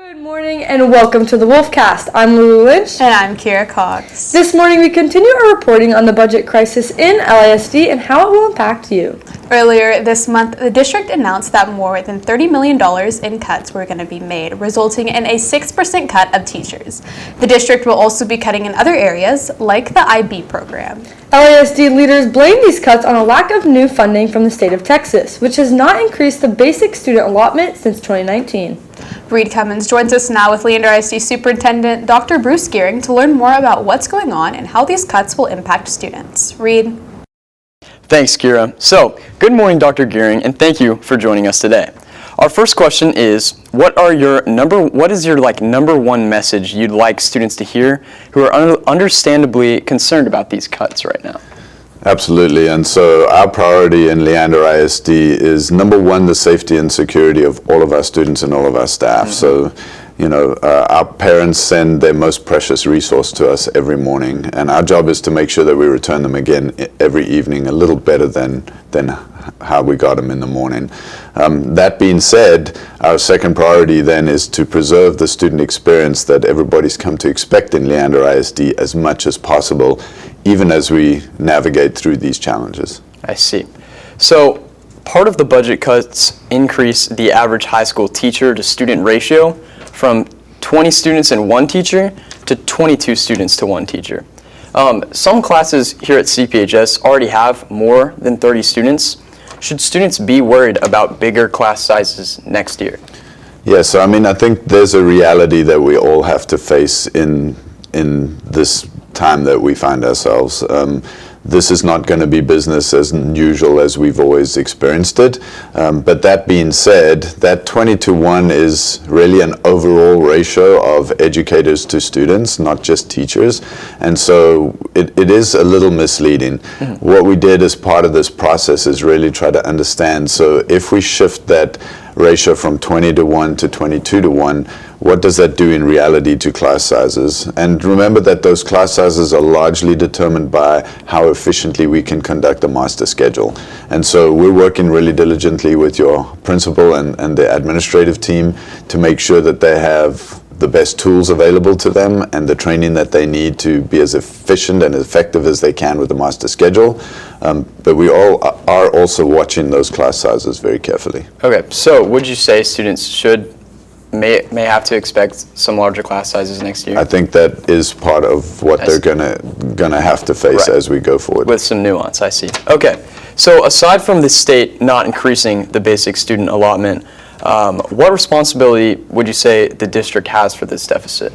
Good morning and welcome to the Wolfcast. I'm Lulu Lynch. And I'm Kira Cox. This morning we continue our reporting on the budget crisis in LISD and how it will impact you. Earlier this month, the district announced that more than $30 million in cuts were going to be made, resulting in a 6% cut of teachers. The district will also be cutting in other areas, like the IB program. LISD leaders blame these cuts on a lack of new funding from the state of Texas, which has not increased the basic student allotment since 2019. Reed Cummins joins us now with Leander ISD Superintendent Dr. Bruce Gearing to learn more about what's going on and how these cuts will impact students. Reed. Thanks, Kira. So, good morning, Dr. Gearing, and thank you for joining us today. Our first question is, what is your number one message you'd like students to hear who are understandably concerned about these cuts right now? Absolutely, and so our priority in Leander ISD is number one, the safety and security of all of our students and all of our staff. So, our parents send their most precious resource to us every morning, and our job is to make sure that we return them again every evening a little better than how we got them in the morning. That being said, our second priority then is to preserve the student experience that everybody's come to expect in Leander ISD as much as possible, even as we navigate through these challenges. I see. So, part of the budget cuts increase the average high school teacher to student ratio from 20 students and one teacher to 22 students to one teacher. Some classes here at CPHS already have more than 30 students. Should students be worried about bigger class sizes next year? Yes, I think there's a reality that we all have to face in this time that we find ourselves. This is not going to be business as usual as we've always experienced it. But that being said, that 20-to-1 is really an overall ratio of educators to students, not just teachers. And so it is a little misleading. Mm-hmm. What we did as part of this process is really try to understand. So if we shift that ratio from 20-to-1 to 22-to-1, what does that do in reality to class sizes? And remember that those class sizes are largely determined by how efficiently we can conduct a master schedule. And so we're working really diligently with your principal and the administrative team to make sure that they have the best tools available to them and the training that they need to be as efficient and effective as they can with the master schedule. But we all are also watching those class sizes very carefully. Okay, so would you say students may have to expect some larger class sizes next year? I think that is part of what they're gonna have to face as we go forward. With some nuance, I see. Okay, so aside from the state not increasing the basic student allotment, what responsibility would you say the district has for this deficit?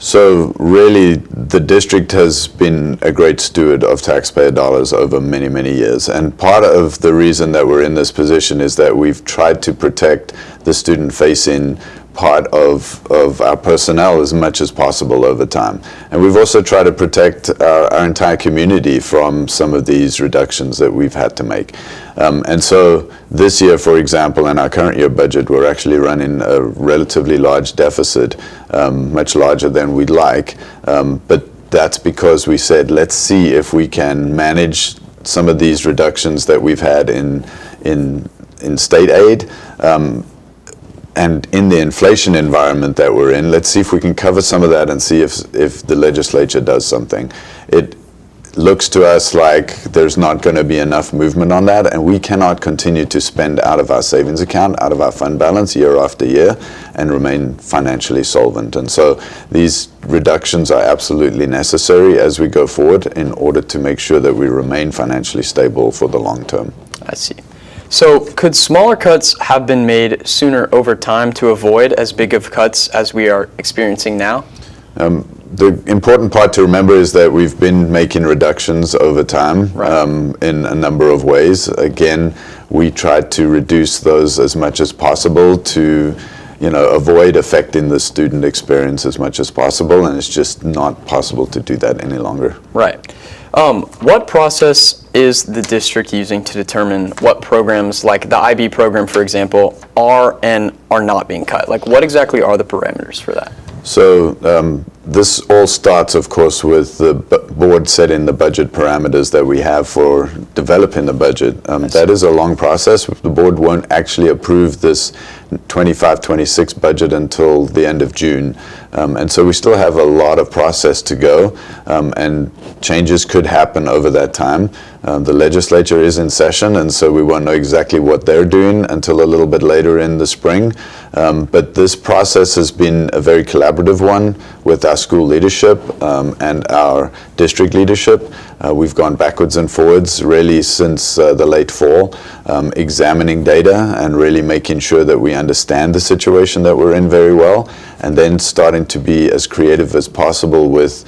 So really, the district has been a great steward of taxpayer dollars over many, many years. And part of the reason that we're in this position is that we've tried to protect the student-facing part of our personnel as much as possible over time. And we've also tried to protect our entire community from some of these reductions that we've had to make. And so this year, for example, in our current year budget, we're actually running a relatively large deficit, much larger than we'd like. But that's because we said, let's see if we can manage some of these reductions that we've had in state aid. And in the inflation environment that we're in, let's see if we can cover some of that and see if the legislature does something. It looks to us like there's not going to be enough movement on that, and we cannot continue to spend out of our savings account, out of our fund balance year after year, and remain financially solvent. And so these reductions are absolutely necessary as we go forward in order to make sure that we remain financially stable for the long term. I see. So could smaller cuts have been made sooner over time to avoid as big of cuts as we are experiencing now? The important part to remember is that we've been making reductions over time, right, in a number of ways. Again, we tried to reduce those as much as possible to avoid affecting the student experience as much as possible, and it's just not possible to do that any longer. Right. What process is the district using to determine what programs, like the IB program, for example, are and are not being cut? Like, what exactly are the parameters for that? So This all starts, of course, with the board setting the budget parameters that we have for developing the budget. That is a long process. The board won't actually approve this 25-26 budget until the end of June. And so we still have a lot of process to go, and changes could happen over that time. The legislature is in session, and so we won't know exactly what they're doing until a little bit later in the spring. But this process has been a very collaborative one with our school leadership and our district leadership. We've gone backwards and forwards really since the late fall, examining data and really making sure that we understand the situation that we're in very well, and then starting to be as creative as possible with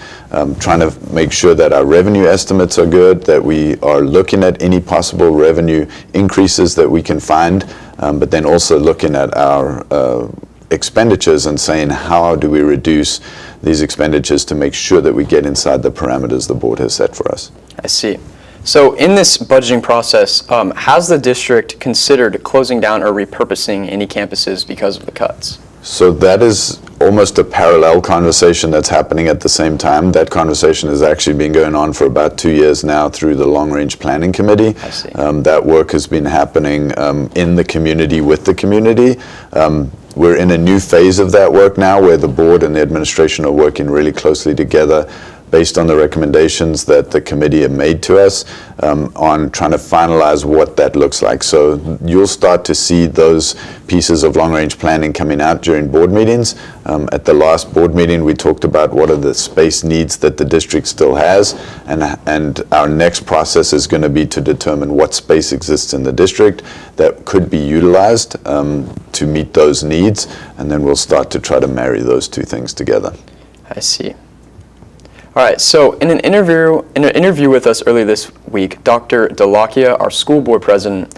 trying to make sure that our revenue estimates are good, that we are looking at any possible revenue increases that we can find, but then also looking at our expenditures and saying, how do we reduce these expenditures to make sure that we get inside the parameters the board has set for us. I see. So in this budgeting process, has the district considered closing down or repurposing any campuses because of the cuts? So that is almost a parallel conversation that's happening at the same time. That conversation has actually been going on for about 2 years now through the Long Range Planning Committee. I see. That work has been happening in the community with the community. We're in a new phase of that work now where the board and the administration are working really closely together based on the recommendations that the committee have made to us on trying to finalize what that looks like. So you'll start to see those pieces of long-range planning coming out during board meetings. At the last board meeting, we talked about what are the space needs that the district still has, and our next process is going to be to determine what space exists in the district that could be utilized to meet those needs, and then we'll start to try to marry those two things together. I see. All right, so in an interview with us earlier this week, Dr. Delakia, our school board president,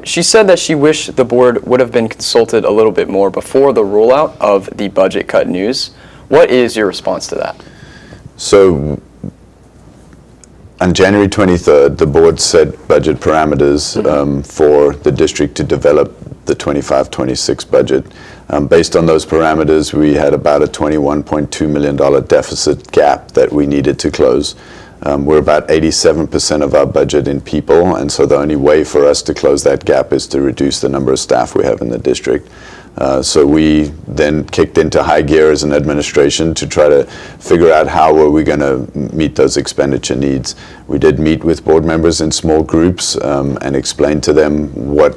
she said that she wished the board would have been consulted a little bit more before the rollout of the budget cut news. What is your response to that? So on January 23rd, the board set budget parameters for the district to develop the 25-26 budget. Based on those parameters, we had about a $21.2 million deficit gap that we needed to close. We're about 87% of our budget in people, and so the only way for us to close that gap is to reduce the number of staff we have in the district. So we then kicked into high gear as an administration to try to figure out how were we going to meet those expenditure needs. We did meet with board members in small groups and explain to them what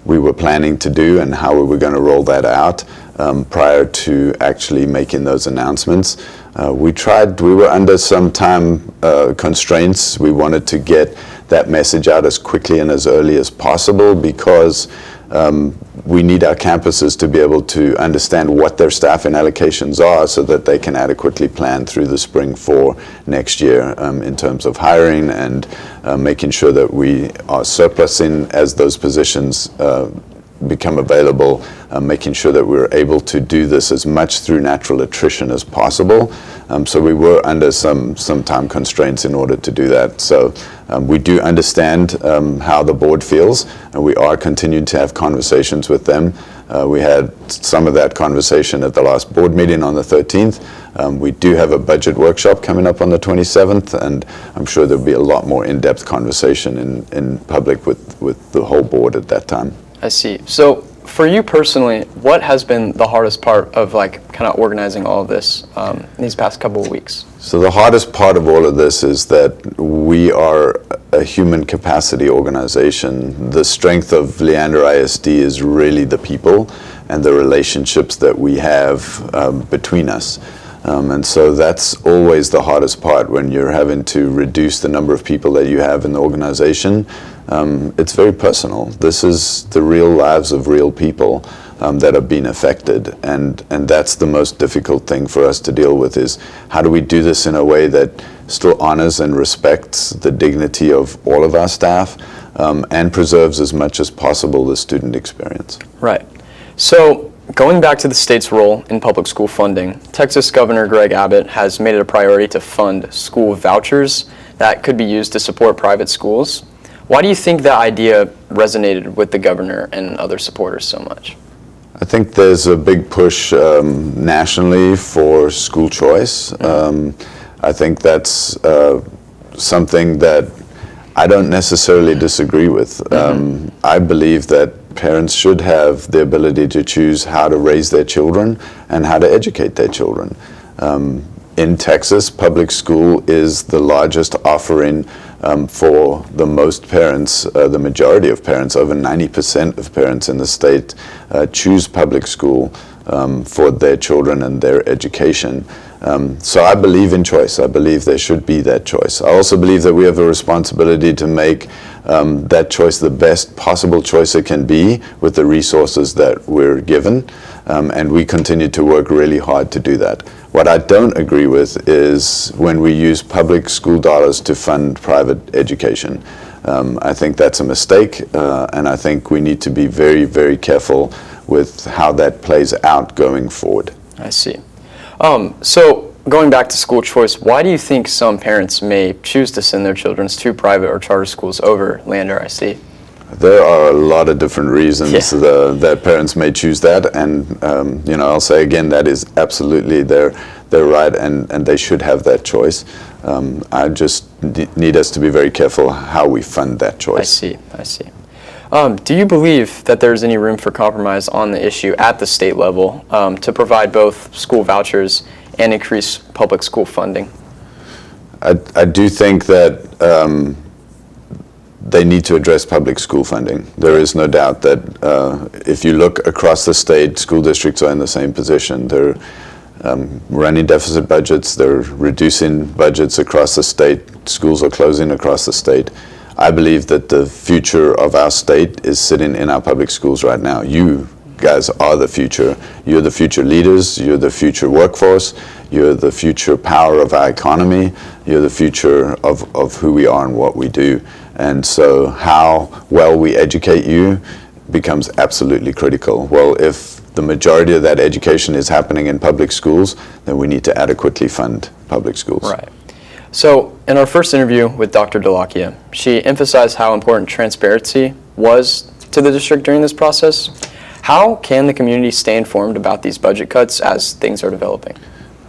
we were planning to do and how we were going to roll that out prior to actually making those announcements. We were under some time constraints. We wanted to get that message out as quickly and as early as possible because we need our campuses to be able to understand what their staffing allocations are so that they can adequately plan through the spring for next year in terms of hiring and making sure that we are surplusing as those positions become available, making sure that we're able to do this as much through natural attrition as possible. So we were under some time constraints in order to do that. So we do understand how the board feels, and we are continuing to have conversations with them. We had some of that conversation at the last board meeting on the 13th. We do have a budget workshop coming up on the 27th, and I'm sure there'll be a lot more in-depth conversation in public with the whole board at that time. I see. So for you personally, what has been the hardest part of kind of organizing all of this these past couple of weeks? So the hardest part of all of this is that we are a human capacity organization. The strength of Leander ISD is really the people and the relationships that we have between us. And so that's always the hardest part when you're having to reduce the number of people that you have in the organization. It's very personal. This is the real lives of real people that are being affected, and that's the most difficult thing for us to deal with is how do we do this in a way that still honors and respects the dignity of all of our staff and preserves as much as possible the student experience. Right. So going back to the state's role in public school funding, Texas Governor Greg Abbott has made it a priority to fund school vouchers that could be used to support private schools. Why do you think that idea resonated with the governor and other supporters so much? I think there's a big push nationally for school choice. I think that's something that I don't necessarily disagree with. I believe that parents should have the ability to choose how to raise their children and how to educate their children. In Texas, public school is the largest offering for the most parents, the majority of parents. Over 90% of parents in the state choose public school for their children and their education. So I believe in choice. I believe there should be that choice. I also believe that we have a responsibility to make that choice the best possible choice it can be with the resources that we're given, and we continue to work really hard to do that. What I don't agree with is when we use public school dollars to fund private education. I think that's a mistake, and I think we need to be very, very careful with how that plays out going forward. I see. So going back to school choice, why do you think some parents may choose to send their children to private or charter schools over Lander IC? There are a lot of different reasons that parents may choose that, and I'll say again, that is absolutely their right, and they should have that choice. I just need us to be very careful how we fund that choice. I see. Do you believe that there's any room for compromise on the issue at the state level to provide both school vouchers and increase public school funding? I do think that they need to address public school funding. There is no doubt that if you look across the state, school districts are in the same position. They're running deficit budgets, they're reducing budgets across the state, schools are closing across the state. I believe that the future of our state is sitting in our public schools right now. You guys are the future. You're the future leaders, you're the future workforce, you're the future power of our economy, you're the future of who we are and what we do. And so how well we educate you becomes absolutely critical. Well, if the majority of that education is happening in public schools, then we need to adequately fund public schools. Right. So in our first interview with Dr. Delakia, she emphasized how important transparency was to the district during this process. How can the community stay informed about these budget cuts as things are developing?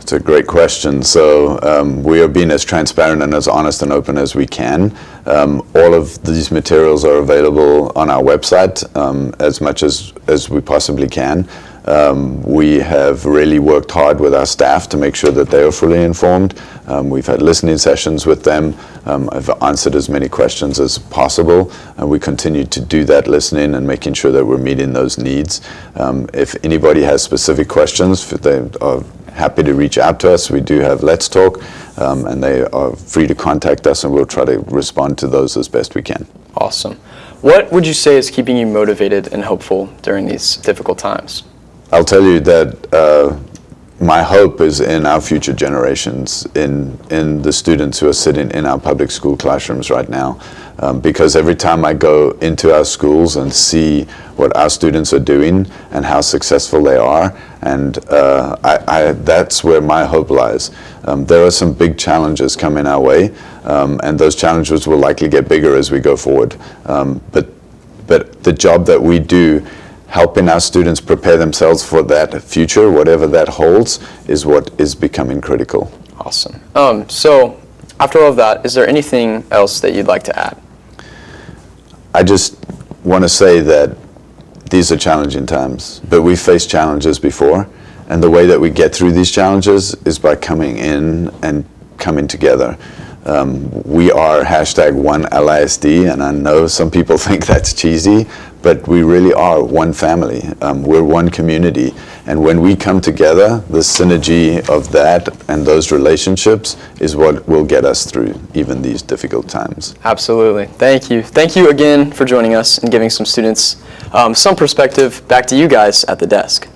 It's a great question. So we are being as transparent and as honest and open as we can. All of these materials are available on our website as much as we possibly can. We have really worked hard with our staff to make sure that they are fully informed. We've had listening sessions with them. I've answered as many questions as possible, and we continue to do that listening and making sure that we're meeting those needs. If anybody has specific questions, they are happy to reach out to us. We do have Let's Talk, and they are free to contact us, and we'll try to respond to those as best we can. Awesome. What would you say is keeping you motivated and hopeful during these difficult times? I'll tell you that my hope is in our future generations, in the students who are sitting in our public school classrooms right now. Because every time I go into our schools and see what our students are doing and how successful they are, and that's where my hope lies. There are some big challenges coming our way, and those challenges will likely get bigger as we go forward. But the job that we do, helping our students prepare themselves for that future, whatever that holds, is what is becoming critical. Awesome. So after all of that, is there anything else that you'd like to add? I just want to say that these are challenging times, but we've faced challenges before, and the way that we get through these challenges is by coming in and coming together. We are #1 LISD, and I know some people think that's cheesy, but we really are one family. We're one community, and when we come together, the synergy of that and those relationships is what will get us through even these difficult times. Absolutely. Thank you. Thank you again for joining us and giving some students some perspective. Back to you guys at the desk.